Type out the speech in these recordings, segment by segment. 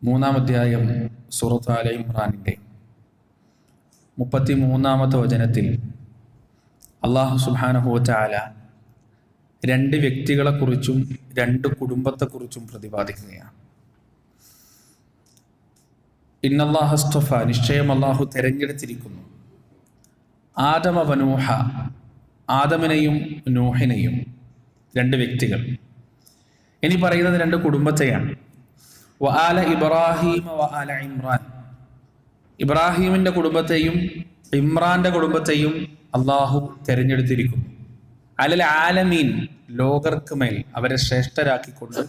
മൂന്നാം അധ്യായം സൂറത്ത് ആല ഇമ്രാനിൻ്റെ 33-ാമത്തെ വചനത്തിൽ അല്ലാഹു സുബ്ഹാനഹു വ തആല രണ്ട് വ്യക്തികളെക്കുറിച്ചും രണ്ട് കുടുംബത്തെക്കുറിച്ചും പ്രതിപാദിക്കുകയാണ്. ഇന്നല്ലാഹ അസ്തഫ, നിശ്ചയം അല്ലാഹു തെരഞ്ഞെടുത്തിരിക്കുന്നു, ആദമ വനൂഹ, ആദമിനെയും നൂഹിനെയും, രണ്ട് വ്യക്തികൾ. ഇനി പറയുന്നത് രണ്ട് കുടുംബത്തെയാണ്. വ ആല ഇബ്രാഹീമ വ ആല ഇമ്രാൻ, ഇബ്രാഹീമിന്റെ കുടുംബത്തെയും ഇമ്രാന്റെ കുടുംബത്തെയും അള്ളാഹു തെരഞ്ഞെടുത്തിരിക്കുന്നു. അലൽ ആലമീൻ, ലോകർക്ക് മേൽ അവരെ ശ്രേഷ്ഠരാക്കിക്കൊണ്ട്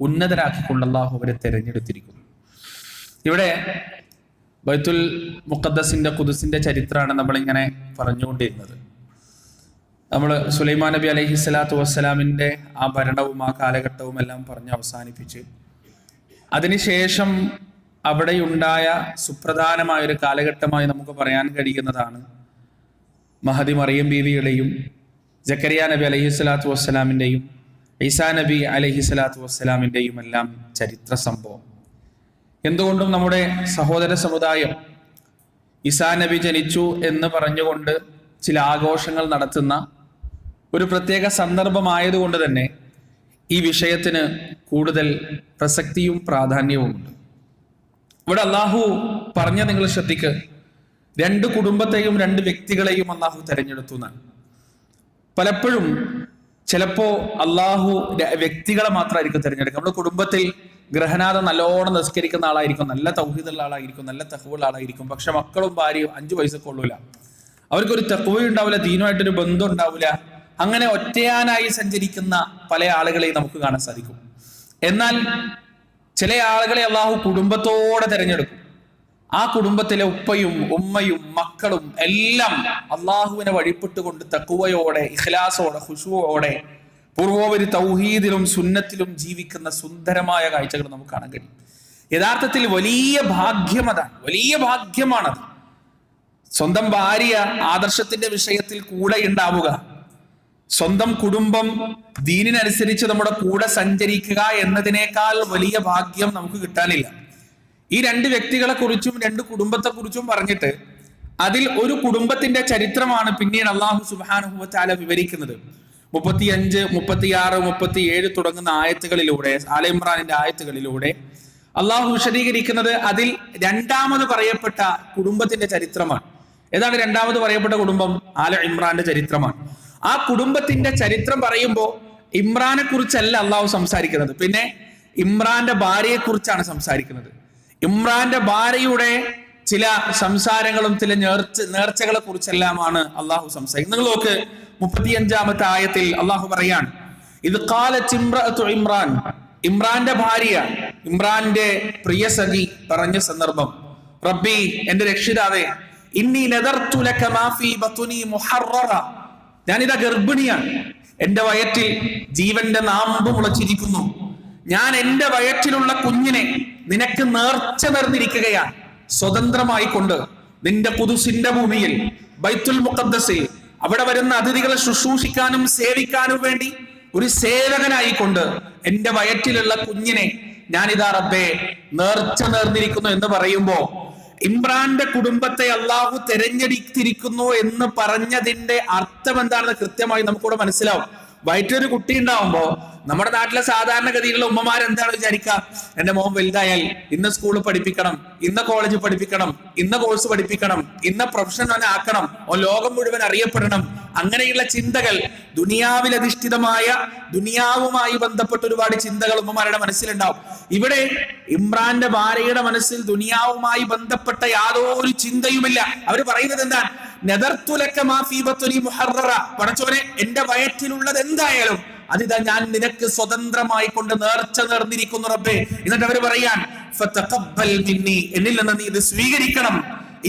ഉന്നതരാക്കിക്കൊണ്ട് അള്ളാഹു അവരെ തെരഞ്ഞെടുത്തിരിക്കുന്നു. ഇവിടെ ബൈത്തുൽ മുഖദ്ദസിന്റെ ഖുദ്സിന്റെ ചരിത്രമാണ് നമ്മളിങ്ങനെ പറഞ്ഞുകൊണ്ടിരുന്നത്. നമ്മൾ സുലൈമാൻ നബി അലൈഹി സ്വലാത്തു വസ്സലാമിന്റെ ആ ഭരണവും ആ കാലഘട്ടവും എല്ലാം പറഞ്ഞ് അവസാനിപ്പിച്ച് അതിനുശേഷം അവിടെയുണ്ടായ സുപ്രധാനമായൊരു കാലഘട്ടമായി നമുക്ക് പറയാൻ കഴിയുന്നതാണ് മഹദി മറിയം ബീവിയുടെയും ജക്കരിയ നബി അലൈഹി സ്വലാത്തു വസ്സലാമിൻ്റെയും ഈസാ നബി അലൈഹി സ്വലാത്തു വസ്സലാമിൻ്റെയും എല്ലാം ചരിത്ര സംഭവം. എന്തുകൊണ്ടും നമ്മുടെ സഹോദര സമുദായം ഈസാ നബി ജനിച്ചു എന്ന് പറഞ്ഞുകൊണ്ട് ചില ആഘോഷങ്ങൾ നടത്തുന്ന ഒരു പ്രത്യേക സന്ദർഭമായതുകൊണ്ട് തന്നെ ഈ വിഷയത്തിന് കൂടുതൽ പ്രസക്തിയും പ്രാധാന്യവുമുണ്ട്. ഇവിടെ അള്ളാഹു പറഞ്ഞ നിങ്ങൾ ശ്രദ്ധിക്ക്, രണ്ട് കുടുംബത്തെയും രണ്ട് വ്യക്തികളെയും അള്ളാഹു തെരഞ്ഞെടുത്തു എന്നാണ്. പലപ്പോഴും ചിലപ്പോ അള്ളാഹു വ്യക്തികളെ മാത്രമായിരിക്കും തിരഞ്ഞെടുക്കുക. നമ്മുടെ കുടുംബത്തിൽ ഗ്രഹനാഥം നല്ലോണം നിസ്കരിക്കുന്ന ആളായിരിക്കും, നല്ല തൗഹീദുള്ള ആളായിരിക്കും, നല്ല തഖ്വയുള്ള ആളായിരിക്കും. പക്ഷെ മക്കളും ഭാര്യയും 5 വയസ്സൊക്കെ കൊള്ളൂല, അവർക്കൊരു തഖ്വ ഉണ്ടാവില്ല, ദീനുമായിട്ടൊരു ബന്ധം ഉണ്ടാവില്ല. അങ്ങനെ ഒറ്റയാനായി സഞ്ചരിക്കുന്ന പല ആളുകളെയും നമുക്ക് കാണാൻ സാധിക്കും. എന്നാൽ ചില ആളുകളെ അള്ളാഹു കുടുംബത്തോടെ തിരഞ്ഞെടുക്കും. ആ കുടുംബത്തിലെ ഉപ്പയും ഉമ്മയും മക്കളും എല്ലാം അള്ളാഹുവിനെ വഴിപ്പെട്ടുകൊണ്ട് തഖ്വയോടെ, ഇഖ്ലാസോടെ, ഖുശൂഅോടെ, പൂർവോപരി തൗഹീദിലും സുന്നത്തിലും ജീവിക്കുന്ന സുന്ദരമായ കാഴ്ചകൾ നമുക്ക് കാണാൻ കഴിയും. യഥാർത്ഥത്തിൽ വലിയ ഭാഗ്യം അതാണ്, വലിയ ഭാഗ്യമാണത്. സ്വന്തം ഭാര്യ ആദർശത്തിന്റെ വിഷയത്തിൽ കൂടെ ഉണ്ടാവുക, സ്വന്തം കുടുംബം ദീനിനനുസരിച്ച് നമ്മുടെ കൂടെ സഞ്ചരിക്കുക എന്നതിനേക്കാൾ വലിയ ഭാഗ്യം നമുക്ക് കിട്ടാനില്ല. ഈ രണ്ട് വ്യക്തികളെ കുറിച്ചും രണ്ട് കുടുംബത്തെ കുറിച്ചും പറഞ്ഞിട്ട് അതിൽ ഒരു കുടുംബത്തിന്റെ ചരിത്രമാണ് പിന്നീട് അല്ലാഹു സുബ്ഹാനഹു വ തആല വിവരിക്കുന്നത്. 35, 36, 37 തുടങ്ങുന്ന ആയത്തുകളിലൂടെ, ആല ഇമ്രാനിന്റെ ആയത്തുകളിലൂടെ അള്ളാഹു വിശദീകരിക്കുന്നത് അതിൽ രണ്ടാമത് പറയപ്പെട്ട കുടുംബത്തിന്റെ ചരിത്രമാണ്. ഏതാണ് രണ്ടാമത് പറയപ്പെട്ട കുടുംബം? ആല ഇമ്രാന്റെ ചരിത്രമാണ്. ആ കുടുംബത്തിന്റെ ചരിത്രം പറയുമ്പോൾ ഇമ്രാനെ കുറിച്ചല്ല അള്ളാഹു സംസാരിക്കുന്നത്, പിന്നെ ഇമ്രാന്റെ ഭാര്യയെ കുറിച്ചാണ് സംസാരിക്കുന്നത്. ഇമ്രാന്റെ ഭാര്യയുടെ ചില സംസാരങ്ങളും ചില നേർച്ചകളെ കുറിച്ചെല്ലാമാണ് അള്ളാഹു സംസാരിക്കുന്നത്. നിങ്ങൾ നോക്ക്, 35-ാമത്തെ ആയത്തിൽ അള്ളാഹു പറയാണ്, ഇത് ഖാലത്ത് ഇംറഅതു ഇമ്രാൻ, ഇമ്രാന്റെ ഭാര്യ, ഇമ്രാന്റെ പ്രിയ സഖി പറഞ്ഞ സന്ദർഭം, റബ്ബി, എന്റെ രക്ഷിതാവേ, ഇന്നി നദർതു ലക മാ ഫീ ബത്നി മുഹററ, ഞാനിതാ ഗർഭിണിയാണ്, എന്റെ വയറ്റിൽ ജീവന്റെ നാമ്പ് മുളച്ചിരിക്കുന്നു, ഞാൻ എന്റെ വയറ്റിലുള്ള കുഞ്ഞിനെ നിനക്ക് നേർച്ച നേർന്നിരിക്കുകയാണ്. സ്വതന്ത്രമായി കൊണ്ട് നിന്റെ ഖുദ്സിന്റെ ഭൂമിയിൽ ബൈത്തുൽ മുഖദ്ദസിൽ അവിടെ വരുന്ന അതിഥികളെ ശുശ്രൂഷിക്കാനും സേവിക്കാനും വേണ്ടി ഒരു സേവകനായിക്കൊണ്ട് എന്റെ വയറ്റിലുള്ള കുഞ്ഞിനെ ഞാനിതാ റബ്ബേ നേർച്ച നേർന്നിരിക്കുന്നു എന്ന് പറയുമ്പോ ഇമ്രാന്റെ കുടുംബത്തെ അള്ളാഹു തെരഞ്ഞെടുത്തിരിക്കുന്നു എന്ന് പറഞ്ഞതിന്റെ അർത്ഥം എന്താണെന്ന് കൃത്യമായി നമുക്കിവിടെ മനസ്സിലാവും. വയറ്റൊരു കുട്ടി ഉണ്ടാവുമ്പോ നമ്മുടെ നാട്ടിലെ സാധാരണഗതിയിലുള്ള ഉമ്മമാർ എന്താണ് വിചാരിക്കുക? എന്റെ മോൻ വലുതായാൽ ഇന്ന സ്കൂളിൽ പഠിപ്പിക്കണം, ഇന്ന കോളേജ് പഠിപ്പിക്കണം, ഇന്ന കോഴ്സ് പഠിപ്പിക്കണം, ഇന്ന പ്രൊഫഷൻ ആക്കണം, ലോകം മുഴുവൻ അറിയപ്പെടണം. അങ്ങനെയുള്ള ചിന്തകൾ, ദുനിയാവിൽ അധിഷ്ഠിതമായ, ദുനിയാവുമായി ബന്ധപ്പെട്ട ഒരുപാട് ചിന്തകൾ ഉമ്മമാരുടെ മനസ്സിലുണ്ടാവും. ഇവിടെ ഇമ്രാന്റെ ഭാര്യയുടെ മനസ്സിൽ ദുനിയാവുമായി ബന്ധപ്പെട്ട യാതൊരു ചിന്തയുമില്ല. അവർ പറയുന്നത് എന്താണ്? നദർതു ലക മാ ഫീ ബത്നി മുഹററ, പടച്ചോനെ, എന്റെ വയറ്റിലുള്ളത് എന്തായാലും അതിതാ ഞാൻ നിനക്ക് സ്വതന്ത്രമായി കൊണ്ട് നേർച്ച നേർന്നിരിക്കുന്നു റബ്ബേ. എന്നിട്ട് അവർ പറയാൻ, ഫതഖബ്ബൽ മിന്നി, എന്നിൽ നിന്ന് നീ ഇത് സ്വീകരിക്കണം,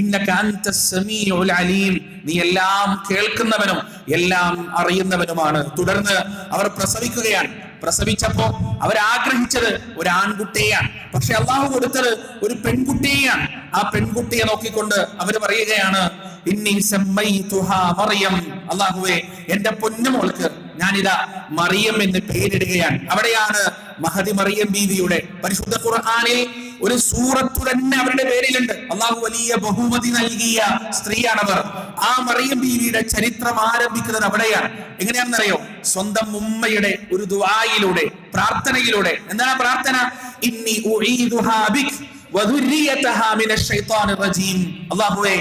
ഇന്നക അൻതസ് സമീഉൽ അലീം, നീ എല്ലാം കേൾക്കുന്നവനും എല്ലാം അറിയുന്നവനുമാണ്. തുടർന്ന് അവർ പ്രസവിക്കുകയാണ്. പ്രസവിച്ചപ്പോ അവരാഗ്രഹിച്ചത് ഒരു ആൺകുട്ടിയെയാണ്, പക്ഷെ അള്ളാഹു കൊടുത്തത് ഒരു പെൺകുട്ടിയെയാണ്. ആ പെൺകുട്ടിയെ നോക്കിക്കൊണ്ട് അവർ പറയുകയാണ്, ഇന്നി സമ്മൈതുഹാ മറിയം, അള്ളാഹുവേ, എന്റെ പൊന്നുമോൾക്ക് ഞാനിതാ മറിയം എന്ന് പേരിടുകയാണ്. അവിടെയാണ് മഹദി മറിയം ബീവിയുടെ പരിശുദ്ധ ഖുർആനിൽ ഒരു സൂറത്തു തന്നെ അവരുടെ പേരിലുണ്ട്. അള്ളാഹു വലിയ ബഹുമതി നൽകിയ സ്ത്രീയാണവർ. ആ മറിയം ബീവിയുടെ ചരിത്രം ആരംഭിക്കുന്നത് അവിടെയാണ്. എങ്ങനെയാണെന്നറിയോ? സ്വന്തം ഉമ്മയുടെ ഒരു ദുആയിലൂടെ, പ്രാർത്ഥനയിലൂടെ. എന്താണ് പ്രാർത്ഥന? ഇന്നി ഉഈദുഹാ ബിക് വദുരിയതഹാ മിനശ് ശൈത്വാനിർ റജീം. അല്ലാഹുവേ,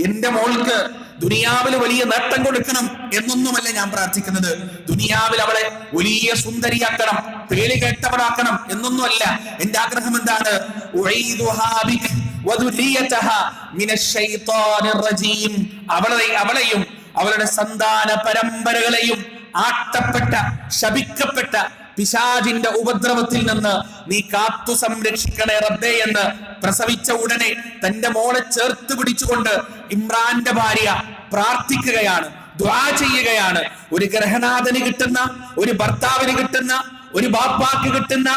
എന്റെ മോൾക്ക് ദുനിയാവിൽ വലിയ നേട്ടം കൊടുക്കണം എന്നൊന്നുമല്ല ഞാൻ പ്രാർത്ഥിക്കുന്നത്. ദുനിയാവിൽ അവളെ വലിയ സുന്ദരിയാക്കണം, പേര് കേട്ടവളാക്കണം എന്നൊന്നുമല്ല. എന്റെ ആഗ്രഹം എന്താണ്? ഉഈദുഹാ ബിക് വദുരിയതഹാ മിനശ് ശൈത്വാനിർ റജീം. അവളെയും അവളുടെ സന്താന പരമ്പരകളെയും ആട്ടപ്പെട്ട, ശപിക്കപ്പെട്ട പിശാചിന്റെ ഉപദ്രവത്തിൽ നിന്ന് നീ കാത്തു സംരക്ഷിക്കണേ റബ്ബേ എന്ന് പ്രസവിച്ച ഉടനെ തന്റെ മോളെ ചേർത്ത് പിടിച്ചുകൊണ്ട് ഇമ്രാന്റെ ഭാര്യ പ്രാർത്ഥിക്കുകയാണ്, ദുആ ചെയ്യുകയാണ്. ഒരു ഗൃഹനാഥന് കിട്ടുന്ന, ഒരു ഭർത്താവിന് കിട്ടുന്ന, ഒരു ബാപ്പാക്ക് കിട്ടുന്ന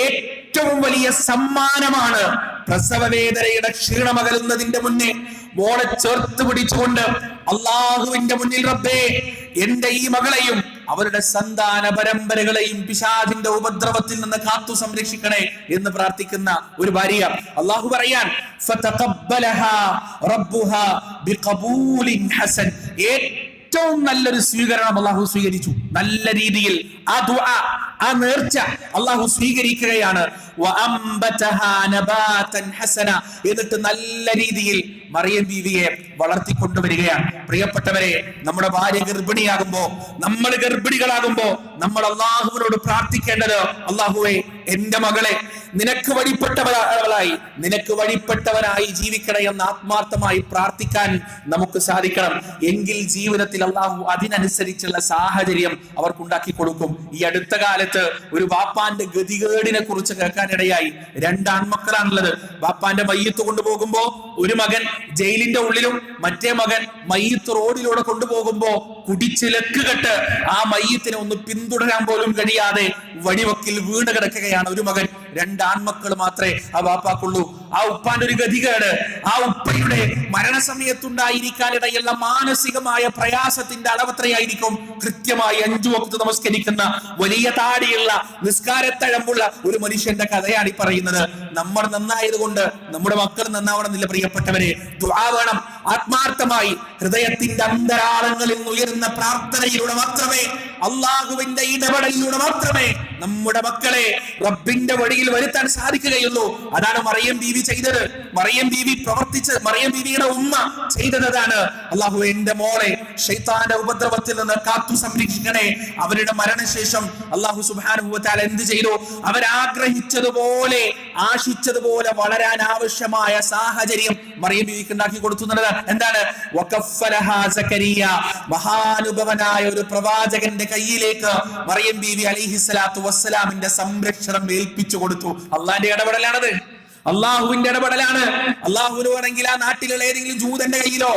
ഏറ്റവും വലിയ സമ്മാനമാണ് പ്രസവവേദനയുടെ ക്ഷീണമകലുന്നതിന്റെ മുന്നേ മോളെ ചേർത്ത് പിടിച്ചുകൊണ്ട് അള്ളാഹുവിന്റെ മുന്നിൽ റബ്ബേ, എന്റെ ഈ മകളെയും അവരുടെ സന്താന പരമ്പരകളെയും പിശാചിന്റെ ഉപദ്രവത്തിൽ നിന്ന് കാത്തു സംരക്ഷിക്കണേ എന്ന് പ്രാർത്ഥിക്കുന്ന ഒരു ഭാര്യ. അള്ളാഹു പറയാൻ ഫതഖബ്ബലഹാ റബ്ബുഹാ ബിഖബൂലിൻ ഹസൻ. ഏറ്റവും നല്ലൊരു സ്വീകരണം അള്ളാഹു സ്വീകരിച്ചു. നല്ല രീതിയിൽ ആ ദുആ, ആ നേർച്ച അള്ളാഹു സ്വീകരിക്കുകയാണ്. എന്നിട്ട് നല്ല രീതിയിൽ മറിയം ബീവിയെ വളർത്തിക്കൊണ്ടുവരികയാണ്. പ്രിയപ്പെട്ടവരെ, നമ്മുടെ ഭാര്യ ഗർഭിണിയാകുമ്പോ, നമ്മൾ ഗർഭിണികളാകുമ്പോ നമ്മൾ അള്ളാഹുവിനോട് പ്രാർത്ഥിക്കേണ്ടത്, അള്ളാഹുവേ, എന്റെ മകളെ നിനക്ക് വഴിപ്പെട്ടവളായി, നിനക്ക് വഴിപ്പെട്ടവനായി ജീവിക്കണേ എന്ന് ആത്മാർത്ഥമായി പ്രാർത്ഥിക്കാൻ നമുക്ക് സാധിക്കണം. എങ്കിൽ ജീവിതത്തിൽ അള്ളാഹു അതിനനുസരിച്ചുള്ള സാഹചര്യം അവർക്കുണ്ടാക്കി കൊടുക്കും. ഈ അടുത്ത കാലത്ത് ഒരു ബാപ്പാന്റെ ഗതികേടിനെ കുറിച്ച് കേൾക്കാനിടയായി. 2 ആൺമക്കളാണുള്ളത്. ബാപ്പാന്റെ മയ്യത്ത് കൊണ്ടുപോകുമ്പോ ഒരു മകൻ ജയിലിന്റെ ഉള്ളിലും മറ്റേ മകൻ മയ്യത്ത് റോഡിലൂടെ കൊണ്ടുപോകുമ്പോ കുടിച്ച് ലക്കുകെട്ട് ആ മയ്യത്തിനെ ഒന്ന് പിന്തുടരാൻ പോലും കഴിയാതെ വഴിവക്കിൽ വീണ് കിടക്കുകയാണ് ഒരു മകൻ. 2 ആൺമക്കൾ മാത്രമേ ആ ബാപ്പാക്കുള്ളൂ. ആ ഉപ്പാന്റെ ഒരു ഗതികേട്, ആ ഉപ്പയുടെ മരണസമയത്തുണ്ടായിരിക്കാനിടയുള്ള മാനസികമായ പ്രയാസത്തിന്റെ അളവത്രയായിരിക്കും. കൃത്യമായി 5 വക്ത് നമസ്കരിക്കുന്ന, വലിയ താടിയുള്ള, നിസ്കാരത്തഴമ്പുള്ള ഒരു മനുഷ്യന്റെ കഥയാണ് ഈ പറയുന്നത്. നമ്മൾ നന്നായത് കൊണ്ട് നമ്മുടെ മക്കൾ നന്നാവണമെന്നില്ല പ്രിയപ്പെട്ടവരെ. ദുആ വേണം ആത്മാർത്ഥമായി. ഹൃദയത്തിന്റെ അന്തരാളങ്ങളിൽ ഉയരുന്ന പ്രാർത്ഥനയിലൂടെ മാത്രമേ, അള്ളാഹുവിന്റെ ഇടപെടലിലൂടെ മാത്രമേ നമ്മുടെ മക്കളെ റബ്ബിന്റെ വഴിയിൽ വരുത്താൻ സാധിക്കുകയുള്ളൂ. അതാണ് മറിയം ബീവി ചെയ്തത്. മറിയം ബീവി പ്രവർത്തിച്ച്, മറിയം ബീവിയുടെ ഉമ്മ ചെയ്തതാണ്. അള്ളാഹു എന്റെ മോളെ ശൈത്താന്റെ ഉപദ്രവത്തിൽ നിന്ന് കാത്തു സംരക്ഷിക്കണേ. അവരുടെ മരണശേഷം അള്ളാഹു സുബ്ഹാനഹു വ തആല എന്ത് ചെയ്തു? അവരാഗ്രഹിച്ചതുപോലെ, ആശിച്ചതുപോലെ വളരാൻ ആവശ്യമായ സാഹചര്യം മറിയം ബീവിക്ക് ഉണ്ടാക്കി കൊടുത്തു എന്നുള്ളതാണ്. എന്താണ്? വകഫലഹാ സക്കരിയ. മഹാനുഭവനായ ഒരു പ്രവാചകന്റെ കയ്യിലേക്ക് മറിയം ബീവി അലൈഹിസ്സലാത്തു വസ്സലാമിന്റെ സംരക്ഷണം ഏൽപ്പിച്ചു കൊടുത്തു. അള്ളാന്റെ ഇടപെടലാണത്, അള്ളാഹുവിന്റെ ഇടപെടലാണ്. അള്ളാഹുവിന് വേണമെങ്കിൽ ആ നാട്ടിലുള്ള ഏതെങ്കിലും ജൂതന്റെ കയ്യിലോ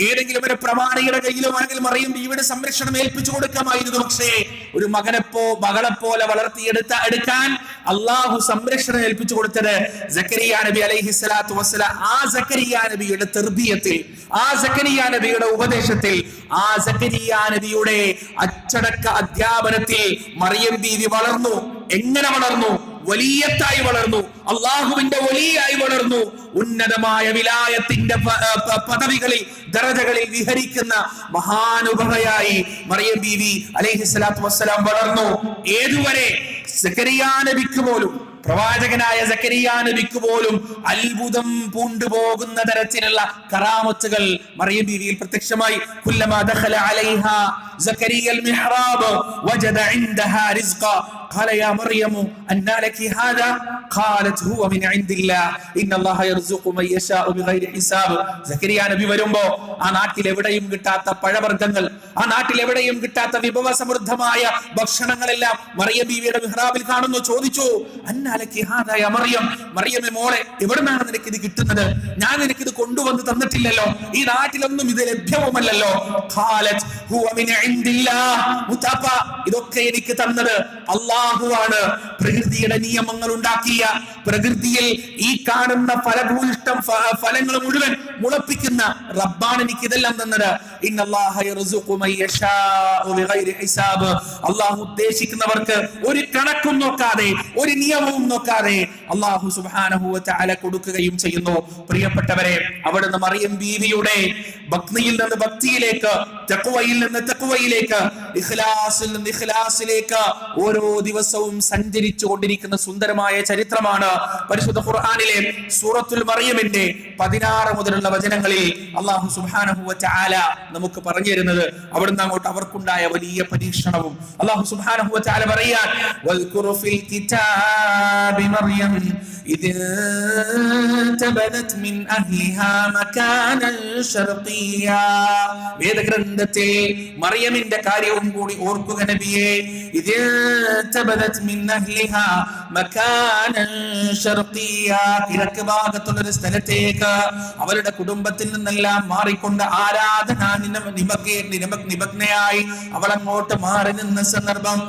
ഏതെങ്കിലും ഒരു പ്രമാണിയുടെ കയ്യിലോ ആണെങ്കിൽ മറിയം ബീവിയുടെ സംരക്ഷണം ഏൽപ്പിച്ചു കൊടുക്കാമായിരുന്നു. പക്ഷേ ഒരു മകളെ പോലെ വളർത്തിയെടുക്കാൻ അള്ളാഹു സംരക്ഷണം ഏൽപ്പിച്ചു കൊടുത്തത് സക്കരിയ നബി അലൈഹിസ്സലാത്തു വസ്സലാം. ആ സക്കരിയ നബിയുടെ തർബിയത്തിൽ, ആ സക്കരിയ നബിയുടെ ഉപദേശത്തിൽ, ആ സക്കരിയ നബിയുടെ അച്ചടക്ക അധ്യാപനത്തിൽ മറിയം ബീവി വളർന്നു. എങ്ങനെ വളർന്നു? വലിയത്തായി വളർന്നു, അള്ളാഹുവിന്റെ വലിയായി വളർന്നു. ഉന്നതമായ വിലായത്തിന്റെ പദവികളിൽ, ദറജകളിൽ വിഹരിക്കുന്ന മഹാനുഭവയായി മറിയം ബീവി അലൈഹിസ്സലാത്തു വസ്സലാം വളർന്നു. ഏതുവരെ? സക്കരിയ നബിക്ക് പോലും, പ്രവാചകനായ സക്കരിയ നബിക്ക് പോലും അത്ഭുതം പൂണ്ടുപോകുന്ന തരത്തിലുള്ള കറാമത്തുകൾ മറിയം ബീവിയിൽ പ്രത്യക്ഷമായി. കുല്ലമാ ദഖല അലൈഹാ സക്കരിയൽ മിഹ്റാബ് വജദ ഇൻദഹാ റിസ്ഖ ഖാല യാ മറിയം അന്നാ ലകി ഹാദാ ഖാലത് ഹുവ മിൻ ഇൻദില്ലാ ഇന്നല്ലാഹ യർസുഖു മൻ യശാഉ ബിഗൈരി ഹിസാബ്. സക്കരിയ നബി വരുമ്പോ ആ നാട്ടിൽ എവിടെയും കിട്ടാത്ത പഴവർഗ്ഗങ്ങൾ, ആ നാട്ടിൽ എവിടെയും കിട്ടാത്ത വിഭവസമൃദ്ധമായ ഭക്ഷണങ്ങളെല്ലാം മറിയം ബീവിയുടെ മിഹ്റാബിൽ കാണുന്നു. ചോദിച്ചു, മറിയമേ മോളെ, എവിടുന്നാണ് നിനക്ക് ഇത് കിട്ടുന്നത്? ഞാൻ നിനക്ക് ഇത് കൊണ്ടുവന്ന് തന്നിട്ടില്ലല്ലോ, ഈ നാട്ടിലൊന്നും ഇത് ലഭ്യവുമല്ലല്ലോ. ഇതൊക്കെ എനിക്ക് തന്നത് അള്ളാഹുവാണ് പ്രകൃതിയുടെ നിയമങ്ങൾ ഉണ്ടാക്കിയ, പ്രകൃതിയിൽ ഈ കാണുന്ന ഫലഭൂയിഷ്ടം ഫലങ്ങൾ മുഴുവൻ മുളപ്പിക്കുന്ന റബ്ബാണ് എനിക്ക് ഇതെല്ലാം തന്നത്. അള്ളാഹു ഉദ്ദേശിക്കുന്നവർക്ക് ഒരു കണക്കും നോക്കാതെ, ഒരു നിയമവും നോക്കാതെ അള്ളാഹു സുബ്ഹാനഹു വ തആല കൊടുക്കുകയും ചെയ്യുന്നു. പ്രിയപ്പെട്ടവരെ, അവിടുന്ന് മറിയം ബീവിയുടെ ഭക്തിയിൽ നിന്ന് ഭക്തിയിലേക്ക്, തഖ്വയിൽ നിന്ന് തഖ്വയിലേക്ക്, ഇഖ്ലാസിൽ നിന്ന് ഇഖ്ലാസിലേക്ക് ഓരോ ദിവസവും സഞ്ചരിച്ചു കൊണ്ടിരിക്കുന്ന സുന്ദരമായ ചരിത്രമാണ് പരിശുദ്ധ ഖുർആനിലെ സൂറത്തുൽ മറിയമിന്റെ 16 മുതലുള്ള വചനങ്ങളിൽ അല്ലാഹു സുബ്ഹാനഹു വ തആല നമുക്ക് പറഞ്ഞു തരുന്നത്. അവിടുന്ന് അങ്ങോട്ട് അവർക്കുണ്ടായ വലിയ പരീക്ഷണവും അല്ലാഹു സുബ്ഹാനഹു വ തആല പറയാൻ, വൽകുറു ഫിൽ കിതാബി മറിയം ഇദ് തബദത് മിൻ അഹ്ലിഹാ മകാനൻ ശർഖിയ. വേദഗ്രന്ഥത്തിൽ മറിയമിന്റെ കാര്യവും കൂടി ഓർക്കുക നബിയേ. ഇദ് തബദത് മിൻ അഹ്ലിഹാ മകാനൻ ശർഖിയ, കിഴക്ക് ഭാഗത്തുള്ള ഒരു സ്ഥലത്തേക്ക് അവരുടെ കുടുംബത്തിൽ നിന്നെല്ലാം മാറിക്കൊണ്ട് ആരാധനാ നിമഗ്നയായി അവൾ അങ്ങോട്ട് മാറി നിന്ന സന്ദർഭം.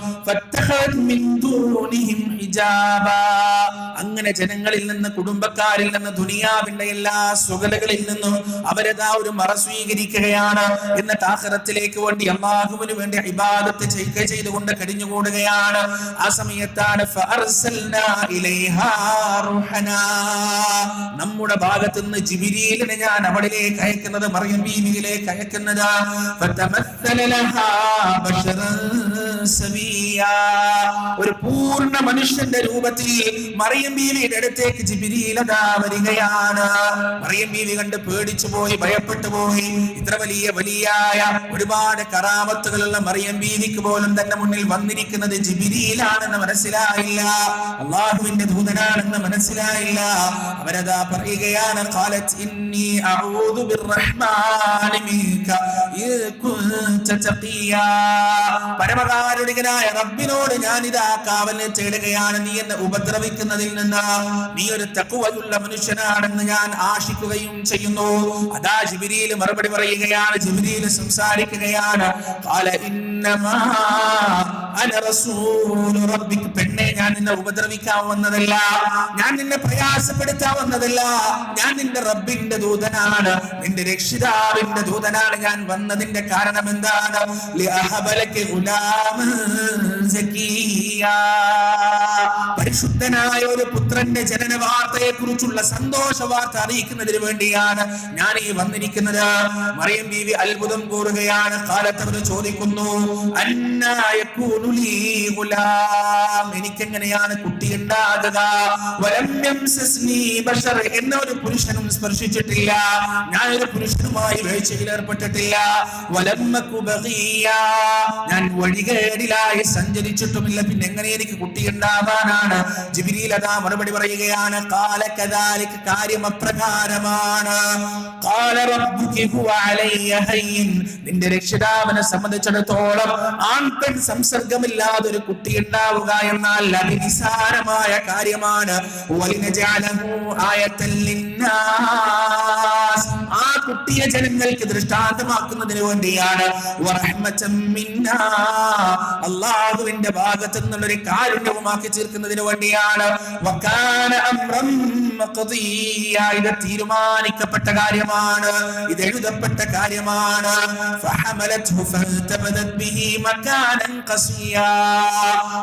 അങ്ങനെ ജനങ്ങളിൽ നിന്ന്, കുടുംബക്കാരിൽ നിന്ന്, ദുനിയാവിന്റെ എല്ലാ സുഖലകളിൽ നിന്നും അവരതാ ഒരു മറ സ്വീകരിക്കുകയാണ്. എന്നിട്ട് ആഖിറത്തിലേക്ക് വേണ്ടി അല്ലാഹുവിന് വേണ്ടി ഇബാദത്ത് ചെയ്തുകൊണ്ട് കഴിഞ്ഞുകൂടുകയാണ്. ആ സമയത്താണ് നമ്മുടെ ഭാഗത്ത് നിന്ന് ജിബ്രീലിനെ ഞാൻ അവളിലേക്ക് അയക്കുന്നത്, മറിയം ബീവിയിലേക്ക് അയക്കുന്നത്. ഒരു പൂർണ്ണ മനുഷ്യന്റെ രൂപത്തിൽ മറിയം ബീവിയുടെ അടുത്തേക്ക് ജിബ്രീൽ അതാ വരികയാണ്. മറിയം ബീവി കണ്ട് പേടിച്ചു പോയി, ഭയപ്പെട്ടു പോയി. ഇത്ര വലിയായ ഒരുപാട് കറാമത്തുകളുള്ള മറിയം ബീവിക്ക് പോലും തന്റെ മുന്നിൽ വന്നിരിക്കുന്നത് ജിബ്രീലാണെന്ന് മനസ്സിലായില്ല, അള്ളാഹുവിന്റെ ദൂതനാണെന്ന് മനസ്സിലായില്ല. അവരതാ പറയുകയാണ്, ഖാലത് ഇന്നി അഊദു ബിർറഹ്മാനി മിൻക ഇൻ കുൻത തഖിയാ. പരമകാരുണികനായ റബ്ബിനോട് ഞാനിതാ കാവലിനെ തേടുകയാണ്, നീ എന്നെ ഉപദ്രവിക്കുന്നതിൽ നിന്ന്. നീ ഒരു തഖ്വയുള്ള മനുഷ്യനാണെന്ന് ഞാൻ ആശിക്കുകയും ചെയ്യുന്നു. അതാ ജിബ്രീൽ മറുപടി പറയുകയാണ്, ജിബ്രീൽ സംസാരിക്കുകയാണ്. ഖാല ഇന്നമാ അന റസൂലു റബ്ബിക. പെണ്ണെ, ഞാൻ നിന്നെ ഉപദ്രവിക്കാൻ വന്നതല്ല, ഞാൻ നിന്നെ പ്രയാസപ്പെടുത്താൻ വന്നതല്ല. ഞാൻ നിന്റെ റബ്ബിന്റെ ദൂതനാണ്, നിന്റെ രക്ഷിതാവിന്റെ ദൂതനാണ്. ഞാൻ വന്നതിന്റെ കാരണം എന്താണ്? പരിശുദ്ധനായ ഒരു പുത്രന്റെ ജനന വാർത്തയെ കുറിച്ചുള്ള സന്തോഷ വാർത്ത അറിയിക്കുന്നതിന് വേണ്ടിയാണ് ഞാൻ ഈ വന്നിരിക്കുന്നത്. മറിയം ബീവി അത്ഭുതം കൂറുകയാണ്. കാലത്തവർ ചോദിക്കുന്നു, എനിക്കെങ്ങനെയാണ് കുട്ടി ഉണ്ടാകുക? എന്നെ ഒരു പുരുഷനും സ്പർശിച്ചിട്ടില്ല, ഞാൻ ഒരു പുരുഷനുമായി വീഴ്ചയിൽ ഏർപ്പെട്ടിട്ടില്ല. ഞാൻ വഴികേടിലായി സഞ്ചരിച്ചിട്ടുമില്ല, പിന്നെ എങ്ങനെ എനിക്ക് കുട്ടി ഉണ്ടാവാനാണ്? ജിബ്രീൽ അതാ മറുപടി പറയുകയാണ്, ഖാല കദാലിക, കാര്യം അപ്രകാരമാണ്. ഖാല റബ്ബുക ഹുവ അലയ്യ ഹയ്യിൻ, നിന്റെ രക്ഷിതാവിനെ സംബന്ധിച്ചിടത്തോളം ആൺപെൺ സംസർഗമില്ലാതെ ഒരു കുട്ടി ഉണ്ടാവുക എന്നാൽ അതിനിസാരമായ കാര്യമാണ്. വലിനജഅലഹു ആയത്തൻ ലിന്നാസ്, ആ കുട്ടിയെ ജനങ്ങൾക്ക് ദൃഷ്ടാന്തമാക്കുന്നതിന് വേണ്ടിയാണ്. വറഹ്മതൻ മിന്നാ, അല്ലാഹുവിന്റെ ഭാഗത്തു നിന്നുള്ള ഒരു കാരുണ്യവുമാക്കി തീർക്കുന്നതിന് വേണ്ടിയാണ്. വകാന അംറൻ മഖദിയ, ഇത് തീരുമാനിക്കപ്പെട്ട കാര്യമാണ്, ഇത് എഴുതപ്പെട്ട കാര്യമാണ്. ഫഹമലത്ഹു ഫൽതബദത് ബിഹി മകാനൻ ഖസിയാ,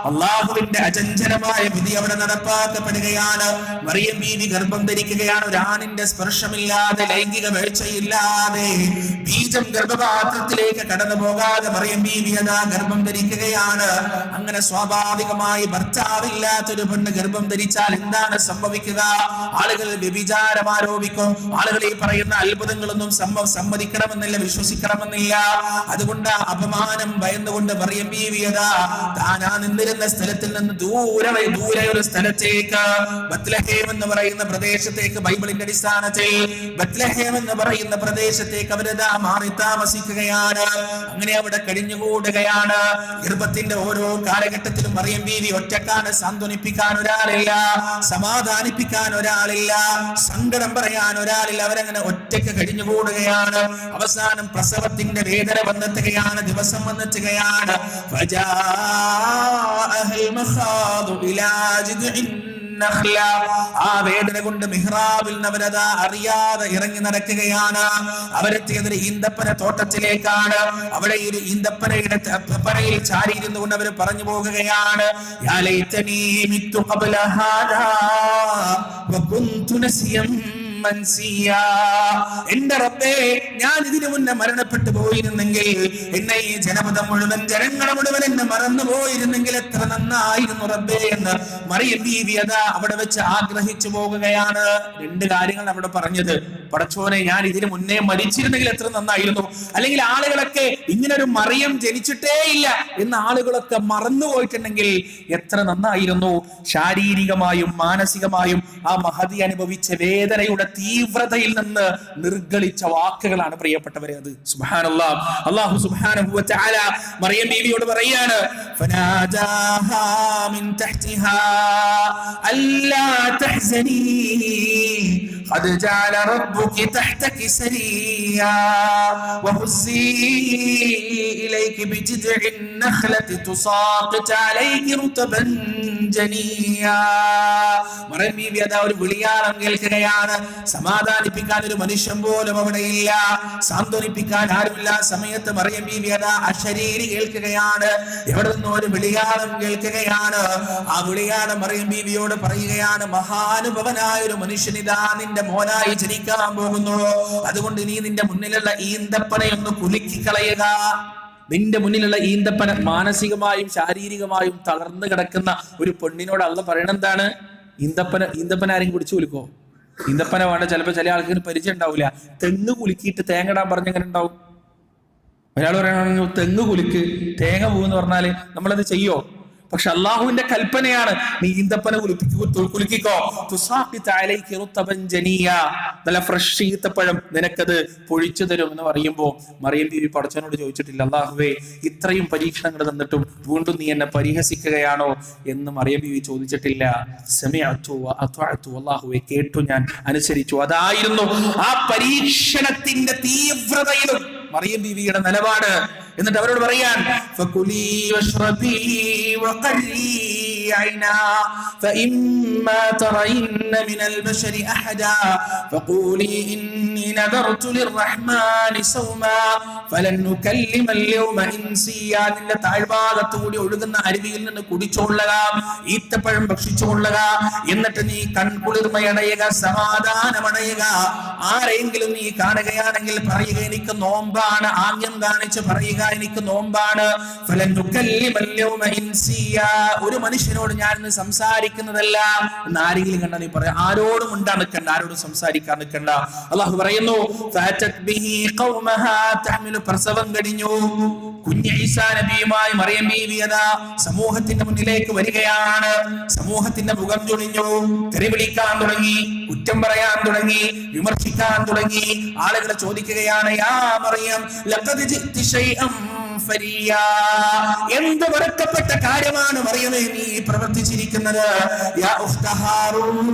അല്ലാഹുവിന്റെ അചഞ്ചലമായ വിധി അവിടെ നടപ്പാക്കപ്പെടുകയാണ്. മറിയം ബീവി ഗർഭം ധരിക്കുകയാണ്. ഒരാണിന്റെ സ്പർശമില്ലാതെ, ലൈംഗിക വീഴ്ചയില്ലാതെ, ബീജം ഗർഭപാത്രത്തിലേക്ക് കടന്നു പോകാതെ മറിയം ബീവി അതാ ഗർഭം ധരിക്കുകയാണ്. അങ്ങനെ സ്വാഭാവികമായി ഭർത്താവില്ലാത്തൊരു പെണ്ണ് ഗർഭം ധരിച്ചാൽ എന്താണ് സംഭവിക്കുക? ആളുകൾ വ്യഭിചാരം ആരോപിക്കും. ആളുകൾ ഈ പറയുന്ന അത്ഭുതങ്ങളൊന്നും സമ്മതിക്കണമെന്നില്ല, വിശ്വസിക്കണമെന്നില്ല. അതുകൊണ്ട് അപമാനം ഭയന്നുകൊണ്ട് മറിയം ബീവി അതാ താനാ നിന്നിരുന്ന സ്ഥലത്തിൽ നിന്ന് ദൂരെ ഒരു സ്ഥലത്തേക്ക്, ബത്ലഹേം എന്ന് പറയുന്ന പ്രദേശത്തേക്ക്, ബൈബിളിന്റെ അടിസ്ഥാനത്തിൽ ബത്ലഹേം എന്ന് പറയുന്ന പ്രദേശത്തേക്ക് അവരതാ മാറി താമസിക്കുകയാണ്. അങ്ങനെ അവിടെ കഴിഞ്ഞുകൂടുകയാണ്. ഗർഭത്തിന്റെ ഓരോ കാലഘട്ടത്തിലും മറിയം ബീവി ഒറ്റക്കാണ്. സാന്ത്വനിപ്പിക്കാൻ ഒരാളില്ല, സമാധാനിപ്പിക്കാൻ ഒരാൾ ഒരാളില്ല, സങ്കടം പറയാൻ ഒരാളില്ല. അവരങ്ങനെ ഒറ്റയ്ക്ക് കഴിഞ്ഞുകൂടുകയാണ്. അവസാനം പ്രസവത്തിന്റെ വേദന വന്നെത്തുകയാണ്, ദിവസം വന്നെത്തുകയാണ്. ആ വേദന കൊണ്ട് മിഹ്റാബിൽ അവരതാ അറിയാതെ ഇറങ്ങി നടക്കുകയാണ്. അവരെത്തിയതൊരു ഈന്തപ്പന തോട്ടത്തിലേക്കാണ്. അവിടെ ഒരു ഈന്തപ്പനയുടെ പനയിൽ ചാരിയിരുന്നു കൊണ്ട് അവർ പറഞ്ഞു പോകുകയാണ്, യാ ലൈതനീ മിത്തു ഖബ്ല ഹാദാ വകുന്തു നസിയം മൻസിയാ. എന്റെ റബ്ബേ, ഞാൻ ഇതിനു മുന്നേ മരണപ്പെട്ടു പോയിരുന്നെങ്കിൽ, എന്നെ ഈ ജനപദം മുഴുവൻ, ജനങ്ങളെ മുഴുവൻ എന്നെ മറന്നു പോയിരുന്നെങ്കിൽ എത്ര നന്നായിരുന്നു റബ്ബേ എന്ന് മറിയം ബീവി അതാ അവിടെ വെച്ച് ആഗ്രഹിച്ചു പോകുകയാണ്. രണ്ട് കാര്യങ്ങൾ അവിടെ പറഞ്ഞത്, പടച്ചോനെ ഞാൻ ഇതിനു മുന്നേ മരിച്ചിരുന്നെങ്കിൽ എത്ര നന്നായിരുന്നു, അല്ലെങ്കിൽ ആളുകളൊക്കെ ഇങ്ങനൊരു മറിയം ജനിച്ചിട്ടേ ഇല്ല എന്ന ആളുകളൊക്കെ മറന്നുപോയിട്ടുണ്ടെങ്കിൽ എത്ര നന്നായിരുന്നു. ശാരീരികമായും മാനസികമായും ആ മഹതി അനുഭവിച്ച വേദനയുടെ തീവ്രതയിൽ നിന്ന് നിർഗളിച്ച വാക്കുകളാണ് പ്രിയപ്പെട്ടവരെ അത്. സുബ്ഹാനല്ലാഹ്, അല്ലാഹു സുബ്ഹാനഹു വ തആല മറിയം ബീവിയോട് പറയാണ്, ഫനാദാഹാ മിൻ തഹ്തിഹാ അല്ലാ തഹ്സനീ ഖദ് ജഅല റബ്ബുകി തഹ്തകി സരിയാ വഹുസ്സി ഇലൈകി ബിജിദ്ഇൻ നഖ്ലതി തുസാഖിത് അലൈകി റുതബൻ ജനിയാ. മറിയം ബീവി അതാ ഒരു വിളിയാളം കേൾക്കുകയാണ്. സമാധാനിപ്പിക്കാൻ ഒരു മനുഷ്യൻ പോലും അവിടെ ഇല്ല, സാന്ത്വനിപ്പിക്കാൻ ആരുമില്ല. സമയത്ത് മറിയം ബീവി അതാ അശരീരി കേൾക്കുകയാണ്. എവിടെ നിന്നോ ഒരു വിളിയാളം കേൾക്കുകയാണ്. ആ വിളിയാളം മറിയം ബീവിയോട് പറയുകയാണ്, മഹാനുഭവനായ ഒരു മനുഷ്യൻ ഇതാ നിന്റെ മോനായി ജനിക്കാൻ പോകുന്നു. അതുകൊണ്ട് നീ നിന്റെ മുന്നിലുള്ള ഈന്തപ്പനയൊന്ന് കുലുക്കി കളയുക. നിന്റെ മുന്നിലുള്ള ഈന്തപ്പന, മാനസികമായും ശാരീരികമായും തളർന്നു കിടക്കുന്ന ഒരു പെണ്ണിനോട് അള്ളാഹ് പറയണ എന്താണ്? ഈന്തപ്പന ആരെങ്കിലും കുടിച്ചു കുലുക്കോ? ഈന്തപ്പന വേണ്ട. ചിലപ്പോൾ ചില ആൾക്കാർക്ക് പരിചയം ഉണ്ടാവില്ല. തെങ്ങ് കുലുക്കിയിട്ട് തേങ്ങ ഇടാൻ പറഞ്ഞെങ്ങനെ ഉണ്ടാവും? ഒരാൾ പറയണെങ്കിൽ തെങ്ങ് കുലുക്ക് തേങ്ങ പോകുമെന്ന് പറഞ്ഞാല് നമ്മളത് ചെയ്യോ? പക്ഷെ അള്ളാഹുവിന്റെ കൽപ്പനയാണ്, നീ ഈന്തപ്പന കുലുക്കിക്കോ. നല്ല ഫ്രഷ് ഈത്തപ്പഴം നിനക്കത് പൊഴിച്ചു തരും എന്ന് പറയുമ്പോ മറിയം ബീവി പടച്ചവനോട് ചോദിച്ചിട്ടില്ല, അള്ളാഹുവേ ഇത്രയും പരീക്ഷണങ്ങൾ തന്നിട്ടും വീണ്ടും നീ എന്നെ പരിഹസിക്കുകയാണോ എന്ന് മറിയം ബീവി ചോദിച്ചിട്ടില്ല. സമിഅതു വഅതഅതു, അള്ളാഹുവേ കേട്ടു, ഞാൻ അനുസരിച്ചു. അതായിരുന്നു ആ പരീക്ഷണത്തിന്റെ തീവ്രതയിലും മറിയം ബീവിയുടെ നിലപാട്. എന്നിട്ട് അവരോട് പറയാൻ, ഫകുലി വശ്റബി വഖരി ഐനാ ഫഇമ്മാ തറയിന്ന മിനൽ ബശരി അഹദാ ഫഖൂലി ഇന്നി നദർതു ലിർറഹ്മാനി സൗമാ ഫലൻ നുകല്ലിമൽ യൗമ ഇൻസിയാ. നിന്റെ താഴ്ഭാഗത്തു കൂടി ഒഴുകുന്ന അരുവിയിൽ നിന്ന് കുടിച്ചോളുക, ഈത്തപ്പഴം ഭക്ഷിച്ചുകൊള്ളുക. എന്നിട്ട് നീ കൺകുളിർമയടയുക, സമാധാനമടയുക. ആരെങ്കിലും നീ കാണുകയാണെങ്കിൽ പറയുക, എനിക്ക് നോമ്പാണ്. ആംഗ്യം കാണിച്ച് പറയുക, എനിക്ക് നോമ്പാണ്. ഒരു മനുഷ്യനോട് ഞാൻ ഇന്ന് സംസാരിക്കുന്നതല്ല എന്ന് ആരെങ്കിലും കണ്ടാ നീ പറയാ, ആരോടും ഉണ്ടാ നിൽക്കണ്ട, ആരോടും സംസാരിക്കാൻ നിൽക്കണ്ട. അള്ളാഹു പറയുന്നു, പ്രസവം കഴിഞ്ഞു. കുഞ്ഞ് ഈസാ നബിയുമായി മറിയം ബീവി അതാ സമൂഹത്തിന്റെ മുന്നിലേക്ക് വരികയാണ്. സമൂഹത്തിന്റെ മുഖം ചൊളിഞ്ഞു, തെറിവിളിക്കാൻ തുടങ്ങി, കുറ്റം പറയാൻ തുടങ്ങി, വിമർശിക്കാൻ തുടങ്ങി. ആളുകളെ ചോദിക്കുകയാണ്, യാ മറിയം ലഖദ് ജിഅ്തി ശൈഅൻ ഫരിയാ, എന്ത് വരക്കപ്പെട്ട കാര്യമാണ് മറിയമേ നീ പ്രവർത്തിച്ചിരിക്കുന്നത്? യാ ഉഖ്ത ഹാറൂൻ,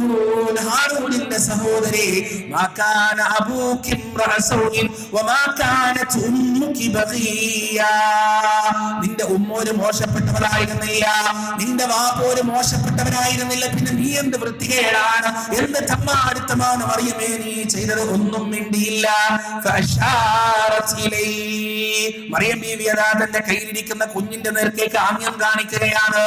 ഹാറൂനിന്റെ സഹോദരി, മാ കാന അബൂകി ഇംറഅ സൗഇൻ വമാ കാനത് ഉമ്മുകി ബഗിയാ, നിന്റെ ഉമ്മ ഒരു മോശപ്പെട്ടവളായിരുന്നില്ല, നിന്റെ വാപ്പ ഒരു മോശപ്പെട്ടവനായിരുന്നില്ല, പിന്നെ നീ എന്ത് വൃത്തികേടാണ്, എന്ത് തമ്മാടിത്തമാണ് മറിയമേ നീ ചെയ്തത്? ഒന്നും മിണ്ടിയില്ല. ഫഅശാറത് ഇലൈ, മറിയം ബീവി തന്റെ കയ്യിലിരിക്കുന്ന കുഞ്ഞിന്റെ നേർക്കേക്ക് ആംഗ്യം കാണിക്കുകയാണ്.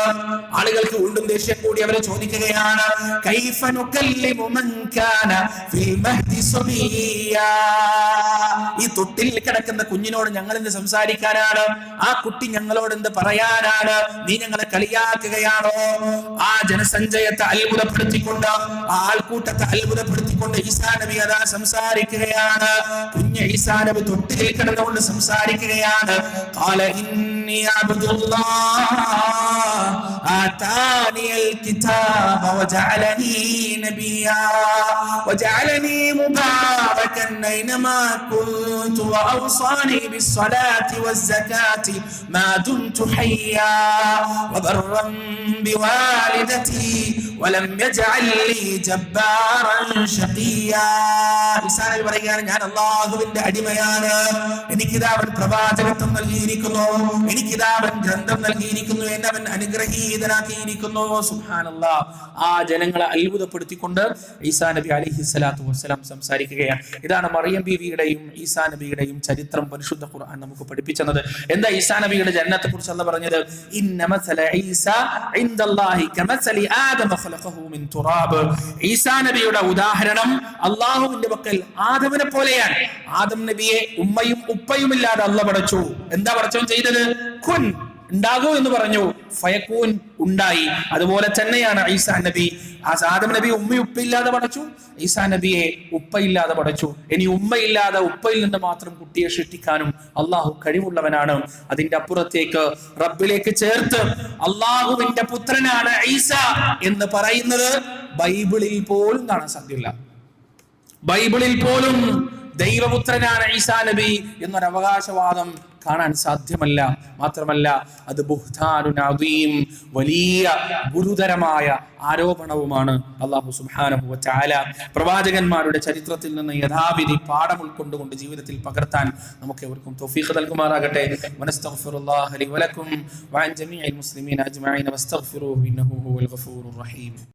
ആളുകൾക്ക് വീണ്ടും ദേഷ്യം കൂടി അവരെ ചോദിക്കുകയാണ്, കൈഫ നുകല്ലിമു മൻ കാന ഫിൽ മഹ്ദി സബിയാ, ഈ തൊട്ടിൽ കിടക്കുന്ന കുഞ്ഞിനോട് ഞങ്ങൾ എന്ത് സംസാരിക്കാനാണ്? ആ കുട്ടി ഞങ്ങളോട് എന്ത് പറയാനാണ്? നീ ഞങ്ങളെ കളിയാക്കുകയാണോ? ആ ജനസഞ്ചയത്തെ അത്ഭുതപ്പെടുത്തിക്കൊണ്ട്, ആ ആൾക്കൂട്ടത്തെ അത്ഭുതപ്പെടുത്തിക്കൊണ്ട് ഈസാ നബി അതാ സംസാരിക്കുകയാണ്. കുഞ്ഞ് ഈസാ നബി തൊട്ടിൽ കിടന്നുകൊണ്ട് സംസാരിക്കുകയാണ്. قال إني عبد الله آتاني الكتاب وجعلني نبيا وجعلني مباركا أينما كنت وأوصاني بالصلاة والزكاة ما دمت حيا وبرا بوالدتي വലം യജഅൽനി ജബ്ബാറൻ ഷഖിയാ. ഈസാ നബി പറയുകയാണ്, ഞാൻ അല്ലാഹുവിന്റെ അടിമയാണ്, എനിക്കിതാ അവൻ പ്രവാചകത്വം നൽകിയിരിക്കുന്നു, എനിക്കിതാ അവൻ ഗ്രന്ഥം നൽകിയിരിക്കുന്നു, എന്നെ അവൻ അനുഗ്രഹീതനാക്കിയിരിക്കുന്നു. സുബ്ഹാനല്ലാഹ്. ആ ജനങ്ങളെ അത്ഭുതപ്പെടുത്തിക്കൊണ്ട് ഈസാ നബി അലൈഹിസ്സലാത്തു വസ്സലാം സംസാരിക്കുകയാണ്. ഇതാണ് മറിയം ബീവിയുടെയും ഈസാ നബിയുടെയും ചരിത്രം പരിശുദ്ധ ഖുർആൻ നമുക്ക് പഠിപ്പിച്ചത്. എന്താ ഈസാ നബിയുടെ ജന്നത്തെ കുറിച്ച് അല്ലാഹു പറഞ്ഞത്? ഇന്ന മസല ഈസാ ഇൻദല്ലാഹി കമസലി ആദമ ഖലഖഹു മിൻ തുറാബ്. ഈസാ നബിയുടെ ഉദാഹരണം അല്ലാഹുവിന്റെ പക്കൽ ആദമിനെ പോലെയാണ്. ആദം നബിയെ ഉമ്മയും ഉപ്പയും ഇല്ലാതെ അല്ലാഹു പടച്ചു. എന്താ പടച്ചവൻ ചെയ്തത്? കുൻ, ഉണ്ടാകൂ എന്ന് പറഞ്ഞു, ഫയക്കൂൻ, ഉണ്ടായി. അതുപോലെ തന്നെയാണ് ഈസാ നബി. ആദം നബി ഉമ്മയും ഉപ്പയില്ലാതെ പടച്ചു, ഈസാ നബിയെ ഉപ്പയില്ലാതെ പടച്ചു. ഇനി ഉമ്മയില്ലാതെ ഉപ്പയിൽ നിന്ന് മാത്രം കുട്ടിയെ സൃഷ്ടിക്കാനും അള്ളാഹു കഴിവുള്ളവനാണ്. അതിന്റെ അപ്പുറത്തേക്ക് റബ്ബിലേക്ക് ചേർത്ത് അള്ളാഹുവിന്റെ പുത്രനാണ് ഈസ എന്ന് പറയുന്നത് ബൈബിളിൽ പോലും കാണാൻ സാധ്യമല്ല. ബൈബിളിൽ പോലും ദൈവപുത്രനാണ് ഈസാ നബി എന്നൊരു അവകാശവാദം കാണാൻ സാധ്യമല്ല. മാത്രമല്ല അത് ബുഹ്താനുൻ അദീം, വലിയ ഗുരുതരമായ ആരോപണവുമാണ്. അല്ലാഹു സുബ്ഹാനഹു വ തആല പ്രവാചകന്മാരുടെ ചരിത്രത്തിൽ നിന്ന് യഥാവിധി പാഠം ഉൾക്കൊണ്ടുകൊണ്ട് ജീവിതത്തിൽ പകർത്താൻ നമുക്ക് എവർക്കും തൗഫീഖ് നൽകുമാറാകട്ടെ. വനസ്തഗ്ഫിറുല്ലാഹ ലി വലക്കും വഅൻ ജമീഇൽ മുസ്ലിമീന അജ്മഈൻ വസ്തഗ്ഫിറൂഹു ഇന്നഹു ഹുവൽ ഗഫൂറുർ റഹീം.